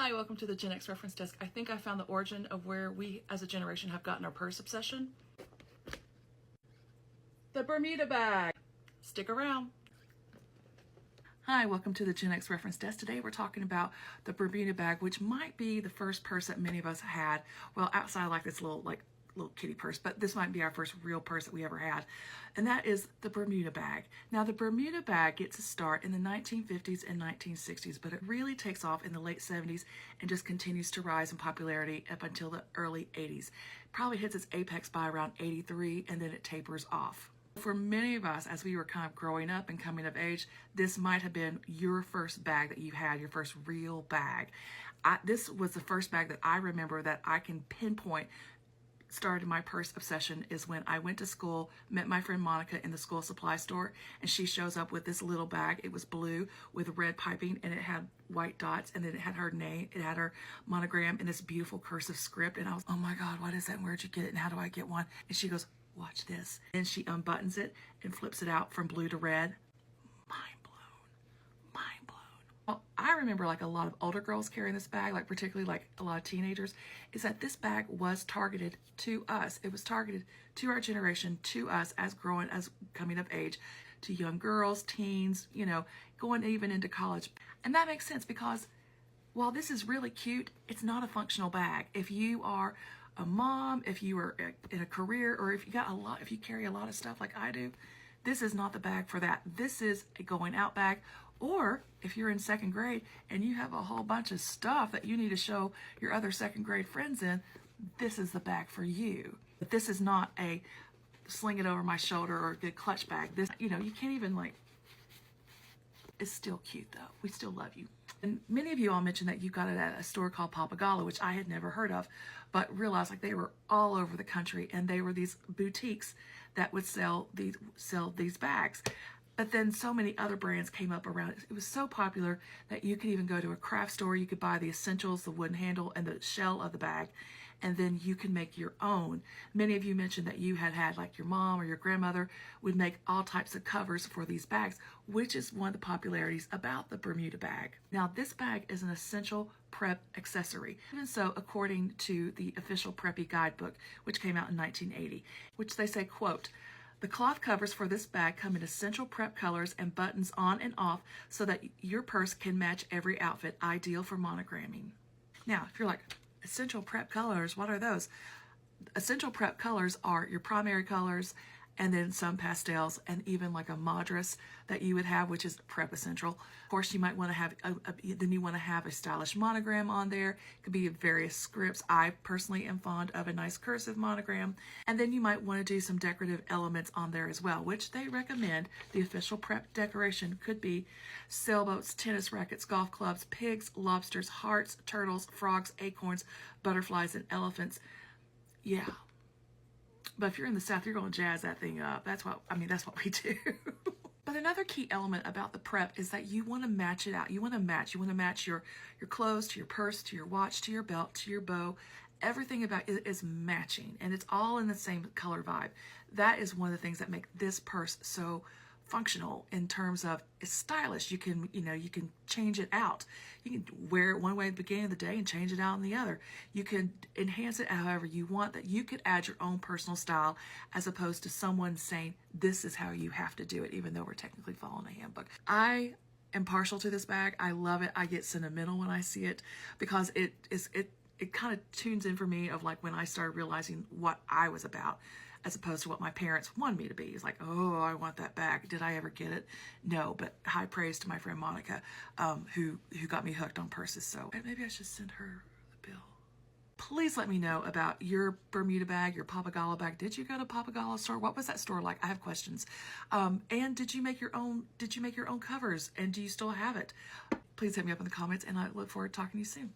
Hi, welcome to the Gen X Reference Desk. I think I found the origin of where we as a generation have gotten our purse obsession. The Bermuda bag. Stick around. Hi, welcome to the Gen X Reference Desk. Today we're talking about the Bermuda bag, which might be the first purse that many of us had. Well, outside like this little kitty purse, but this might be our first real purse that we ever had, and that is the Bermuda bag. Now, the Bermuda bag gets a start in the 1950s and 1960s, but it really takes off in the late 70s and just continues to rise in popularity up until the early 80s. Probably hits its apex by around 83, and then it tapers off. For many of us, as we were kind of growing up and coming of age, this might have been your first bag that you had, your first real bag. This was the first bag that I remember that I can pinpoint started my purse obsession is when I went to school, met my friend Monica in the school supply store, and she shows up with this little bag. It was blue with red piping, and it had white dots, and then it had her name, it had her monogram in this beautiful cursive script, and I was, oh my God, what is that, and where'd you get it, and how do I get one? And she goes, watch this. And she unbuttons it and flips it out from blue to red. Well, I remember like a lot of older girls carrying this bag, like particularly like a lot of teenagers, is that this bag was targeted to us. It was targeted to our generation, to us as coming of age, to young girls, teens, going even into college. And that makes sense because while this is really cute, it's not a functional bag. If you are a mom, if you are in a career, or if you carry a lot of stuff like I do, this is not the bag for that. This is a going out bag. Or if you're in second grade and you have a whole bunch of stuff that you need to show your other second grade friends in, this is the bag for you. But this is not a sling it over my shoulder or a good clutch bag. This, you can't even it's still cute though. We still love you. And many of you all mentioned that you got it at a store called Pappagallo, which I had never heard of, but realized like they were all over the country, and they were these boutiques that would sell these bags. But then so many other brands came up around it. It was so popular that you could even go to a craft store. You could buy the essentials, the wooden handle, and the shell of the bag, and then you can make your own. Many of you mentioned that you had like your mom or your grandmother would make all types of covers for these bags, which is one of the popularities about the Bermuda bag. Now, this bag is an essential prep accessory. Even so, according to the official Preppy Guidebook, which came out in 1980, which they say, quote, "The cloth covers for this bag come in essential prep colors and buttons on and off so that your purse can match every outfit, ideal for monogramming." Now, if you're like, essential prep colors, what are those? Essential prep colors are your primary colors, and then some pastels, and even like a madras that you would have, which is prep essential. Of course, you might want to have then you want to have a stylish monogram on there. It could be various scripts. I personally am fond of a nice cursive monogram. And then you might want to do some decorative elements on there as well, which they recommend. The official prep decoration could be sailboats, tennis rackets, golf clubs, pigs, lobsters, hearts, turtles, frogs, acorns, butterflies, and elephants. Yeah. But if you're in the South, you're going to jazz that thing up. That's what we do. But another key element about the prep is that you want to match it out. You want to match your clothes to your purse, to your watch, to your belt, to your bow. Everything about it is matching, and it's all in the same color vibe. That is one of the things that make this purse so functional in terms of it's stylish. You can change it out. You can wear it one way at the beginning of the day and change it out in the other. You can enhance it however you want. That you could add your own personal style as opposed to someone saying this is how you have to do it, even though we're technically following a handbook. I am partial to this bag. I love it. I get sentimental when I see it because it kind of tunes in for me of like when I started realizing what I was about, as opposed to what my parents wanted me to be. It's like, oh, I want that bag. Did I ever get it? No, but high praise to my friend Monica, who got me hooked on purses. So maybe I should send her the bill. Please let me know about your Bermuda bag, your Pappagallo bag. Did you go to Pappagallo store? What was that store like? I have questions. And did you make your own covers? And do you still have it? Please hit me up in the comments, and I look forward to talking to you soon.